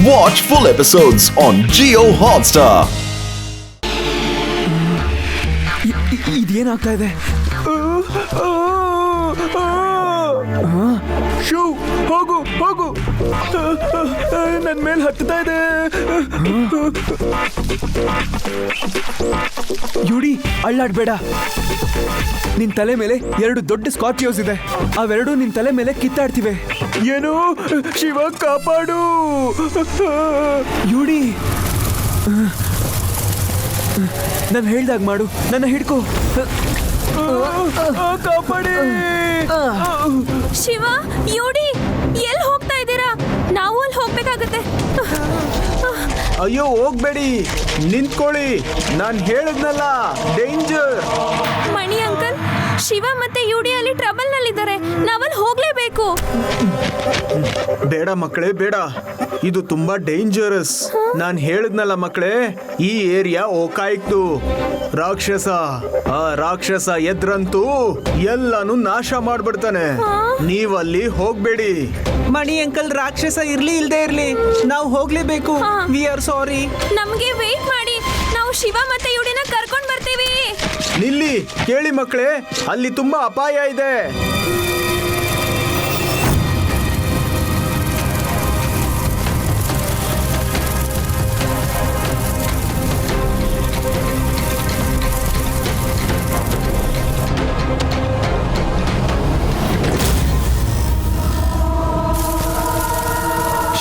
Watch full episodes on Jio Hotstar. ಇದೇನಾಗ್ತಾ ಇದೆ? Shoe ಹೋಗು ಹೋಗು, ನನ್ನ ಮೇಲೆ ಹತ್ತುತ್ತಾ ಇದೆ. ಯುಡಿ ಅಳ್ಳಾಡ್ಬೇಡ. ನಿನ್ ತಲೆ ಮೇಲೆ 2 ದೊಡ್ಡ ಸ್ಕಾರ್ಪಿಯೋಸ್ ಇದೆ. ಅವೆರಡು ನಿನ್ ತಲೆ ಮೇಲೆ ಕಿತ್ತಾಡ್ತಿವೆ. ಏನು? ಶಿವ ಕಾಪಾಡು. ಯುಡಿ, ನಾನು ಹೇಳ್ದಾಗ ಮಾಡು. ನನ್ನ ಹಿಡ್ಕೋ. ಕಾಪಾಡಿ. ಶಿವ, ಯುಡಿ, ಎಲ್ಲಿ ಹೋಗ್ತಾ ಇದ್ದೀರಾ? ನಾವು ಅಲ್ಲಿ ಹೋಗ್ಬೇಕಾಗತ್ತೆ. ಅಯ್ಯೋ ಹೋಗ್ಬೇಡಿ, ನಿಂತ್ಕೊಳ್ಳಿ. ನಾನು ಹೇಳಿದ್ನಲ್ಲ, ಡೇಂಜರ್. ಮಣಿ ಅಂಕಲ್, ಶಿವ ಮತ್ತೆ ಯುಡಿ ಅಲ್ಲಿ ಟ್ರಬಲ್ ನಲ್ಲಿದ್ದಾರೆ. ನಾವಲ್ಲಿ ಹೋಗ್ಲೇಬೇಕು. ಬೇಡ ಮಕ್ಕಳೇ, ಬೇಡ. ಇದು ತುಂಬಾ ಡೇಂಜರಸ್. ನಾನು ಹೇಳಿದ್ನಲ್ಲ ಮಕ್ಕಳೇ, ಈ ಏರಿಯಾ ಓಕಾಯ್ತು. ರಾಕ್ಷಸ, ಆ ರಾಕ್ಷಸ ಎದ್ರಂತೂ ಎಲ್ಲಾನು ನಾಶ ಮಾಡ್ಬಿಡ್ತಾನೆ. ನೀವಲ್ಲಿ ಹೋಗ್ಬೇಡಿ. ಮಣಿ ಅಂಕಲ್, ರಾಕ್ಷಸ ಇರ್ಲಿ ಇಲ್ದೇ ಇರ್ಲಿ, ನಾವು ಹೋಗ್ಲೇಬೇಕು. ವಿ ಆರ್ ಸಾರಿ. ನಮ್ಗೆ ವೇಟ್ ಮಾಡಿ, ನಾವು ಶಿವ ಮತ್ತೆ ಯುಡಿನ ಕರ್ಕೊಂಡ್ ಬರ್ತೀವಿ. ನಿಲ್ಲಿ, ಕೇಳಿ ಮಕ್ಕಳೇ, ಅಲ್ಲಿ ತುಂಬಾ ಅಪಾಯ ಇದೆ.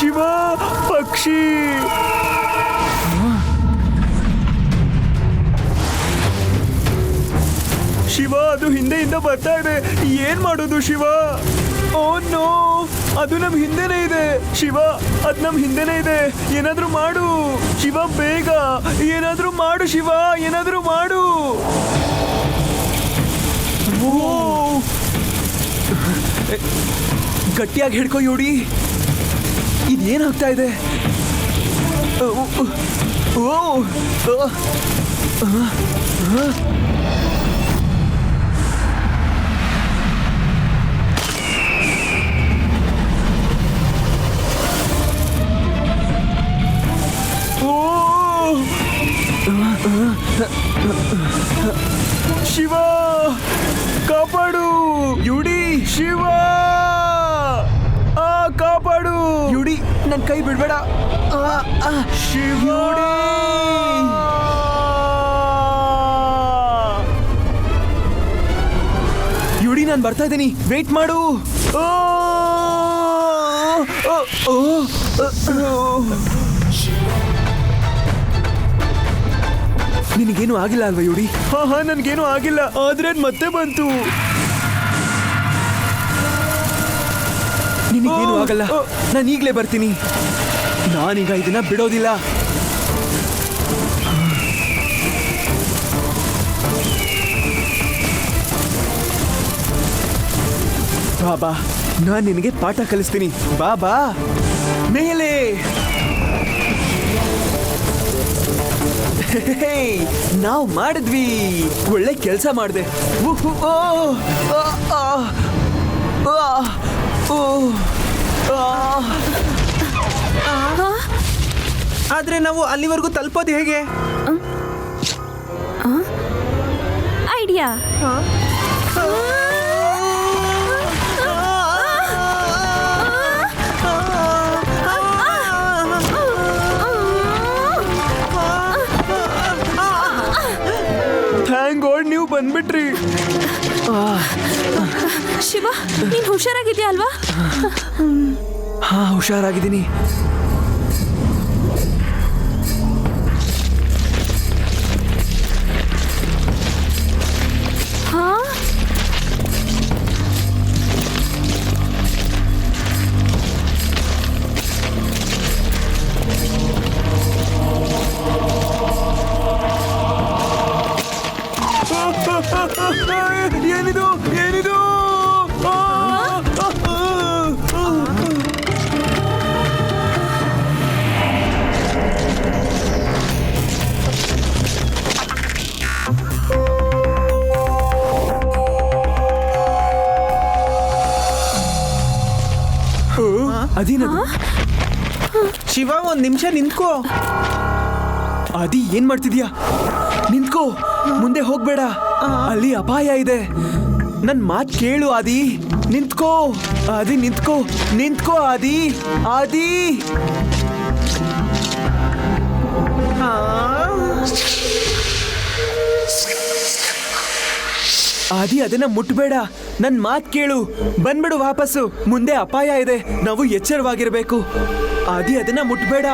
ಶಿವ, ಪಕ್ಷಿ. ಶಿವ, ಅದು ಹಿಂದೆಯಿಂದ ಬರ್ತಾ ಇದೆ. ಏನ್ ಮಾಡೋದು ಶಿವ? ಓ ನೋ, ಅದು ನಮ್ ಹಿಂದೆನೇ ಇದೆ. ಶಿವ, ಅದ್ ನಮ್ ಹಿಂದೆನೇ ಇದೆ. ಏನಾದ್ರೂ ಮಾಡು ಶಿವ, ಬೇಗ ಏನಾದ್ರೂ ಮಾಡು ಶಿವ, ಏನಾದ್ರೂ ಮಾಡು. ಓ, ಗಟ್ಟಿಯಾಗಿ ಹಿಡ್ಕೋ ಯುಡಿ. ಇದೇನಾಗ್ತಾ ಇದೆ? ಶಿವ, ಕಾಪಾಡು. ಯುಡಿ, ಶಿವ, ಕಾಪಾಡು. ಯುಡಿ, ನನ್ನ ಕೈ ಬಿಡ್ಬೇಡ. ಶಿವ, ಯುಡಿ, ನಾನು ಬರ್ತಾ ಇದ್ದೀನಿ, ವೇಟ್ ಮಾಡು. ನಿನಗೇನು ಆಗಿಲ್ಲ ಅಲ್ವಾ ಯುಡಿ? ಹಾ, ನನ್ಗೇನು ಆಗಿಲ್ಲ, ಆದ್ರೆ ಮತ್ತೆ ಬಂತು. ನಿನಗೇನು ಆಗಲ್ಲ, ನಾನು ಈಗಲೇ ಬರ್ತೀನಿ. ನಾನೀಗ ಇದನ್ನ ಬಿಡೋದಿಲ್ಲ. ಬಾಬಾ, ನಾನು ನಿನಗೆ ಪಾಠ ಕಲಿಸ್ತೀನಿ. ಬಾಬಾ, ಮೇಲೆ. ನಾವು ಮಾಡಿದ್ವಿ, ಒಳ್ಳೆ ಕೆಲಸ ಮಾಡಿದೆ. ಆದ್ರೆ ನಾವು ಅಲ್ಲಿವರೆಗೂ ತಲುಪೋದು ಹೇಗೆ? ಐಡಿಯಾ. ಥ್ಯಾಂಕ್ ಗಾಡ್ ನೀವು ಬಂದ್ಬಿಟ್ರಿ. ಶಿವ, ನೀನ್ ಹುಷಾರಾಗಿದ್ಯಾ ಅಲ್ವಾ? ಹಾ, ಹುಷಾರಾಗಿದ್ದೀನಿ. ಹಾ, ಏನಿದು ಏನಿದು? ಶಿವ ಒಂದ್ ನಿಮಿಷ ನಿಂತ್ಕೋ. ಆದಿ ಏನ್ ಮಾಡ್ತಿದ್ಯಾ? ನಿಂತ್ಕೋ, ಮುಂದೆ ಹೋಗ್ಬೇಡ, ಅಲ್ಲಿ ಅಪಾಯ ಇದೆ. ನನ್ ಮಾತ್ ಕೇಳು ಆದಿ, ನಿಂತ್ಕೋ ಆದಿ, ನಿಂತ್ಕೋ ನಿಂತ್ಕೋ ಆದಿ, ಆದಿ. ಆದಿ ಅದನ್ನ ಮುಟ್ಬೇಡ, ನನ್ ಮಾತ್ ಕೇಳು, ಬಂದ್ಬಿಡು ವಾಪಸ್ಸು, ಮುಂದೆ ಅಪಾಯ ಇದೆ, ನಾವು ಎಚ್ಚರವಾಗಿರ್ಬೇಕು. ಆದಿ ಅದನ್ನ ಮುಟ್ಬೇಡ,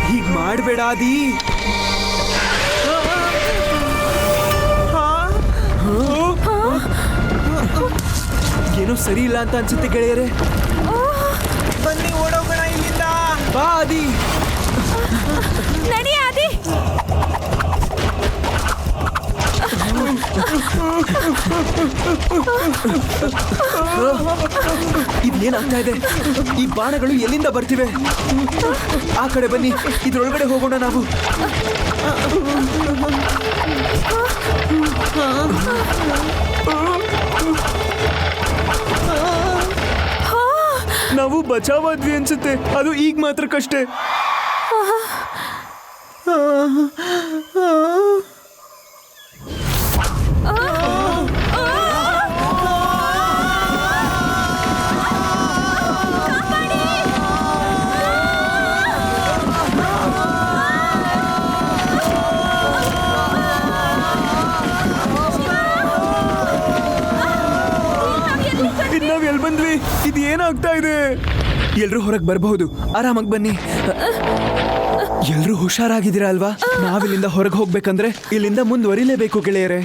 ಹೀಗ್ ಮಾಡ್ಬೇಡ ಆದಿ. ಏನೋ ಸರಿ ಇಲ್ಲ ಅಂತ ಅನ್ಸುತ್ತೆ ಗೆಳೆಯರೆ. ಬನ್ನಿ ಓಡೋಗೋಣ ಇಲ್ಲಿಂದ. ಬಾ ಆದಿ. ನಡಿ ಆದಿ. ಇದೇನಾಗ್ತಾ ಇದೆ? ಈ ಬಾಣಗಳು ಎಲ್ಲಿಂದ ಬರ್ತಿವೆ? ಆ ಕಡೆ ಬನ್ನಿ, ಇದ್ರೊಳಗಡೆ ಹೋಗೋಣ ನಾವು. ನಾವು ಬಚಾವಾದ್ವಿ ಅನ್ಸುತ್ತೆ, ಅದು ಈಗ ಮಾತ್ರ ಕಷ್ಟೇ. ನಾವ್ ಎಲ್ಲಿ ಬಂದ್ವಿ? ಇದು ಏನಾಗ್ತಾ ಇದೆ? ಎಲ್ರೂ ಹೊರಗೆ ಬರಬಹುದು, ಆರಾಮಾಗಿ ಬನ್ನಿ. ಎಲ್ರೂ ಹುಷಾರಾಗಿದ್ದೀರಾ ಅಲ್ವಾ? ನಾವಿಲ್ಲಿಂದ ಹೊರಗೆ ಹೋಗ್ಬೇಕಂದ್ರೆ ಇಲ್ಲಿಂದ ಮುಂದುವರಿಲೇಬೇಕು ಗೆಳೆಯರೆ.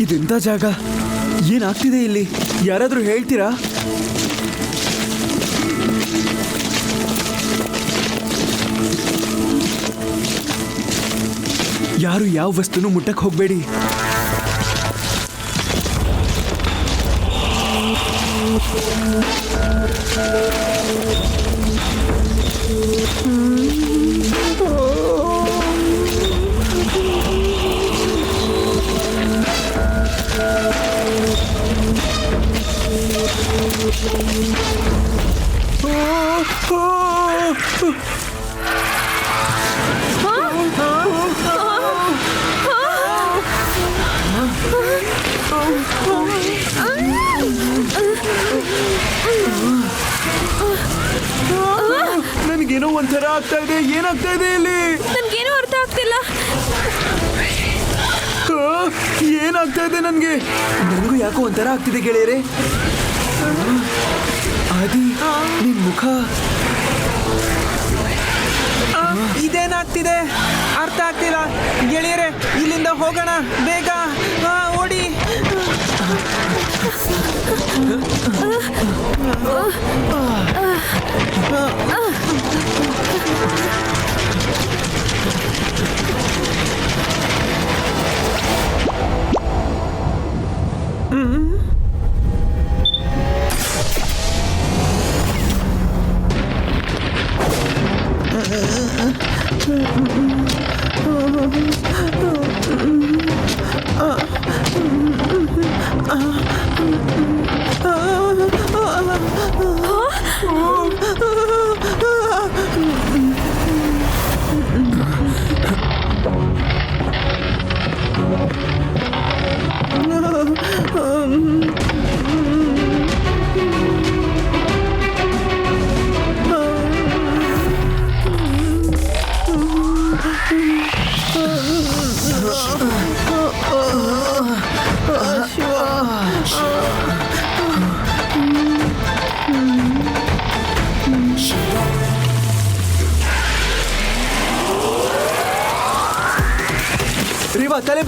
ಇದೆಂತ ಜಾಗ? ಏನಾಗ್ತಿದೆ ಇಲ್ಲಿ? ಯಾರಾದ್ರೂ ಹೇಳ್ತೀರಾ? ಯಾರು ಯಾವ ವಸ್ತುನು ಮುಟ್ಟಕ್ಕೆ ಹೋಗ್ಬೇಡಿ. ನನಗೇನೋ ಒಂಥರ ಆಗ್ತಾ ಇದೆ. ಏನಾಗ್ತಾ ಇದೆ ಇಲ್ಲಿ? ನನ್ಗೇನೋ ಅರ್ಥ ಆಗ್ತಿಲ್ಲ. ಏನಾಗ್ತಾ ಇದೆ ನನಗೆ? ನನಗೂ ಯಾಕೋ ಒಂಥರ ಆಗ್ತಿದೆ ಗೆಳೆಯರೆ. ಆದಿ, ನಿನ್ ಮುಖ ಇದೇನಾಗ್ತಿದೆ? ಅರ್ಥ ಆಗ್ತಿಲ್ಲ. ಗೆಳೆಯರೆ, ಇಲ್ಲಿಂದ ಹೋಗೋಣ ಬೇಗ, ಓಡಿ.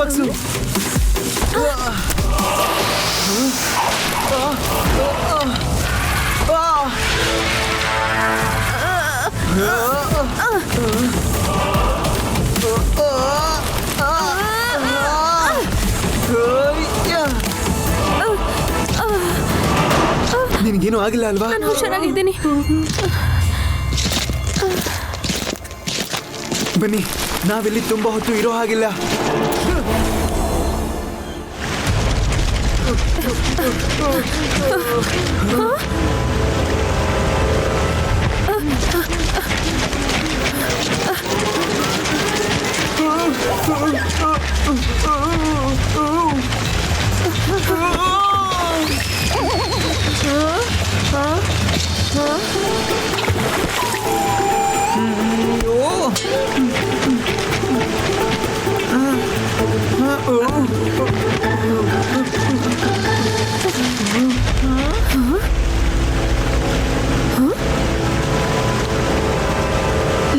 ಬಗ್ಸು. ನಿನಗೇನು ಆಗಿಲ್ಲ ಅಲ್ವಾ? ನಾನು ಹುಷಾರಾಗಿದ್ದೀನಿ. ಬನ್ನಿ, ನಾವಿಲ್ಲಿ ತುಂಬಾ ಹೊತ್ತು ಇರೋ ಹಾಗಿಲ್ಲ.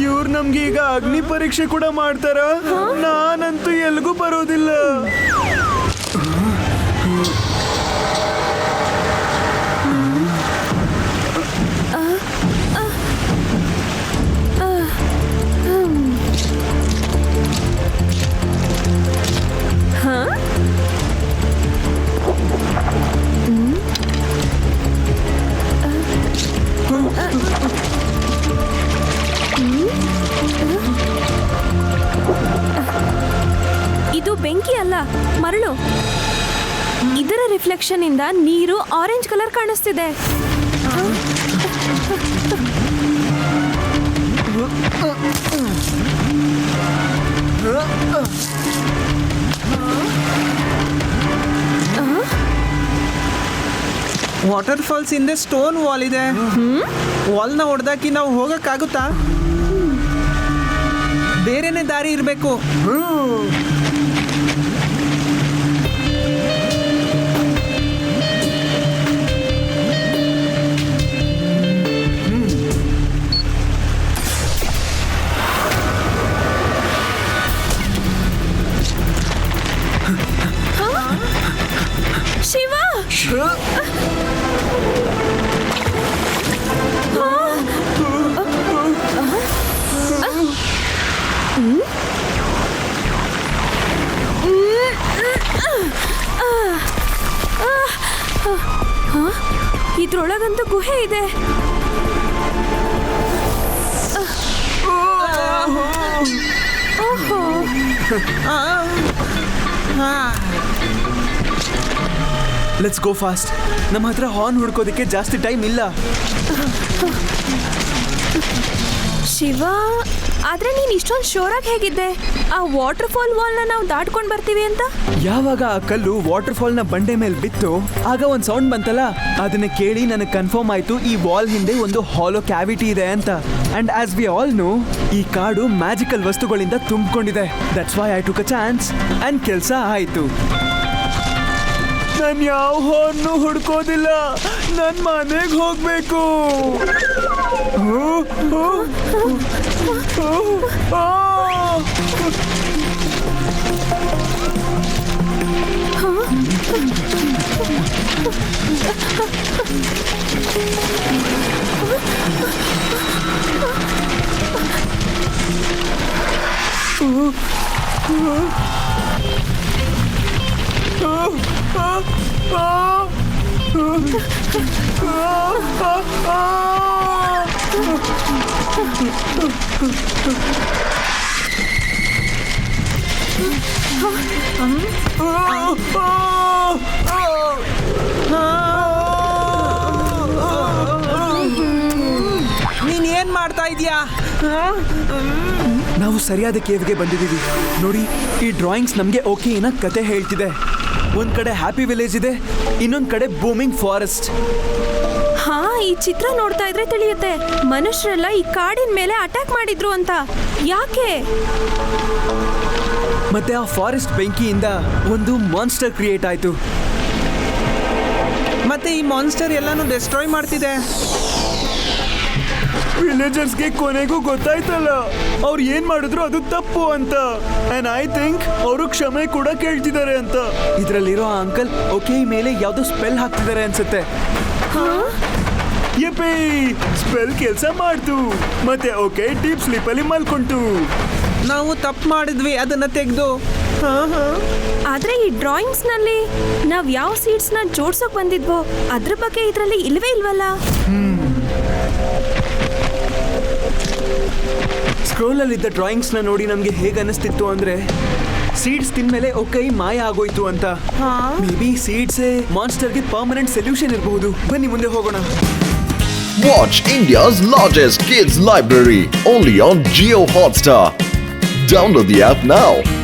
ಇವ್ರು ನಮ್ಗೆ ಈಗ ಅಗ್ನಿ ಪರೀಕ್ಷೆ ಕೂಡ ಮಾಡ್ತಾರ? ನಾನಂತೂ ಎಲ್ಗೂ ಬರೋದಿಲ್ಲ. ಇದು ಬೆಂಕಿ ಅಲ್ಲ, ಮರಳು. ಇದರ ರಿಫ್ಲೆಕ್ಷನ್ ಇಂದ ನೀರು ಆರೆಂಜ್ ಕಲರ್ ಕಾಣಿಸ್ತಿದೆ. ವಾಟರ್ ಫಾಲ್ಸ್ ಹಿಂದೆ ಸ್ಟೋನ್ ವಾಲ್ ಇದೆ. ವಾಲ್ನ ಹೊಡೆದಾಕಿ ನಾವು ಹೋಗಕ್ಕಾಗುತ್ತಾ? ಬೇರೆನೆ ದಾರಿ ಇರಬೇಕು. ಶಿವ, ಇದ್ರೊಳಗಂತೂ ಗುಹೆ ಇದೆ. ಓಹೋ, ಲೆಟ್ಸ್ ಗೋ ಫಾಸ್ಟ್. ನಮ್ಮ ಹತ್ರ ಹಾರ್ನ್ ಹುಡ್ಕೋದಕ್ಕೆ ಜಾಸ್ತಿ ಟೈಮ್ ಇಲ್ಲ. ಶಿವ, ಆದ್ರೆ ನೀನ್ ಇಷ್ಟೊಂದು ಶೋರಾಗಿ ಹೇಗಿದ್ದೆ? ಆ ವಾಟರ್ ಫಾಲ್ ವಾಲ್ನ ನಾವು ದಾಟ್ಕೊಂಡು ಬರ್ತೀವಿ ಅಂತ. ಯಾವಾಗ ಆ ಕಲ್ಲು ವಾಟರ್ ಫಾಲ್ ನ ಬಂಡೆ ಮೇಲೆ ಬಿತ್ತು, ಆಗ ಒಂದ್ ಸೌಂಡ್ ಬಂತಲ್ಲ, ಅದನ್ನ ಕೇಳಿ ನನಗೆ ಕನ್ಫರ್ಮ್ ಆಯ್ತು ಈ ವಾಲ್ ಹಿಂದೆ ಒಂದು ಹಾಲೋ ಕ್ಯಾವಿಟಿ ಇದೆ ಅಂತ. And as we all know, ಈ ಕಾಡು ಮ್ಯಾಜಿಕಲ್ ವಸ್ತುಗಳಿಂದ ತುಂಬಿಕೊಂಡಿದೆ. That's why I took a chance and ಕೆಲಸ ಆಯ್ತು. ನಾನು ಯಾವ ಹಾರ್ನು ಹುಡ್ಕೋದಿಲ್ಲ, ನನ್ನ ಮನೆಗೆ ಹೋಗ್ಬೇಕು. ನೀನ್ ಏನ್ ಮಾಡ್ತಾ ಇದೀಯಾ? ನಾವು ಸರಿಯಾದ ಕೇವ್ಗೆ ಬಂದಿದ್ದೀವಿ. ನೋಡಿ, ಈ ಡ್ರಾಯಿಂಗ್ಸ್ ನಮಗೆ ಓಕೆ ಏನೋ ಕತೆ ಹೇಳ್ತಿದೆ. ಒಂದ್ ಕಡೆ ಹ್ಯಾಪಿ ವಿಲೇಜ್ ಇದೆ, ಇನ್ನೊಂದ್ ಕಡೆ ಬೂಮಿಂಗ್ ಫಾರೆಸ್ಟ್. ಹಾ, ಈ ಚಿತ್ರ ನೋಡ್ತಾ ಇದ್ರೆ ತಿಳಿಯುತ್ತೆ ಮನುಷ್ಯರೆಲ್ಲ ಈ ಕಾಡಿನ ಮೇಲೆ ಅಟ್ಯಾಕ್ ಮಾಡಿದ್ರು ಅಂತ. ಯಾಕೆ? ಮತ್ತೆ ಆ ಫಾರೆಸ್ಟ್ ಬೆಂಕಿಯಿಂದ ಒಂದು ಮಾನ್ಸ್ಟರ್ ಕ್ರಿಯೇಟ್ ಆಯ್ತು. ಮತ್ತೆ ಈ ಮಾನ್ಸ್ಟರ್ ಎಲ್ಲಾನು ಡೆಸ್ಟ್ರಾಯ್ ಮಾಡ್ತಿದೆ. ವಿಲೇಜರ್ಸ್ಗೆ ಕೊನೆಗೂ ಗೊತ್ತಾಯ್ತಲ್ಲ ಅವ್ರು ಏನ್ ಮಾಡಿದ್ರು ಅದು ತಪ್ಪು ಅಂತ. ಅಂಡ್ ಐ ಥಿಂಕ್ ಅವರು ಕ್ಷಮೆ ಕೂಡ ಕೇಳ್ತಿದ್ದಾರೆ ಅಂತ. ಇದ್ರಲ್ಲಿರೋ ಆ ಅಂಕಲ್ ಓಕೆ ಮೇಲೆ ಯಾವ್ದೋ ಸ್ಪೆಲ್ ಹಾಕ್ತಿದ್ದಾರೆ ಅನ್ಸುತ್ತೆ. ಯಪ್ಪೇ, ಸ್ಪೆಲ್ ಕೆಲಸ ಮಾಡ್ತು ಮತ್ತೆ ಓಕೆ ಡೀಪ್ ಸ್ಲೀಪ್ ಅಲ್ಲಿ ಮಲ್ಕೊಂತು. ನಾವು ತಪ್ಪು ಮಾಡಿದ್ವಿ, ಅದನ್ನ ತೆಗೆದು. ಆದ್ರೆ ಈ ಡ್ರಾಯಿಂಗ್ಸ್ ನಲ್ಲಿ ನಾವ್ ಯಾವ ಸೀಡ್ಸ್ ನ ಜೋಡ್ಸೋಕ್ ಬಂದಿದ್ವೋ ಅದ್ರ ಬಗ್ಗೆ ಇದ್ರಲ್ಲಿ ಇಲ್ವೇ ಇಲ್ವಲ್ಲ. ಸ್ಕ್ರೋಲ್ ಅಲ್ಲಿ ಇದ್ದ ಡ್ರಾಯಿಂಗ್ಸ್ ನ ನೋಡಿ ನಮ್ಗೆ ಹೇಗೆ ಅನಿಸ್ತಿತ್ತು ಅಂದ್ರೆ ಸೀಡ್ಸ್ ತಿಂದ್ಮೇಲೆ ಓಕೆ ಮಾಯ ಆಗೋಯ್ತು ಅಂತ. ಮೇ ಬಿ ಸೀಡ್ಸ್ ಮಾನ್ಸ್ಟರ್ಗೆ ಪರ್ಮನೆಂಟ್ ಸೊಲ್ಯೂಷನ್ ಇರಬಹುದು. ಬನ್ನಿ ಮುಂದೆ ಹೋಗೋಣ. Watch India's largest kids library only on Jio Hotstar. Download the app now.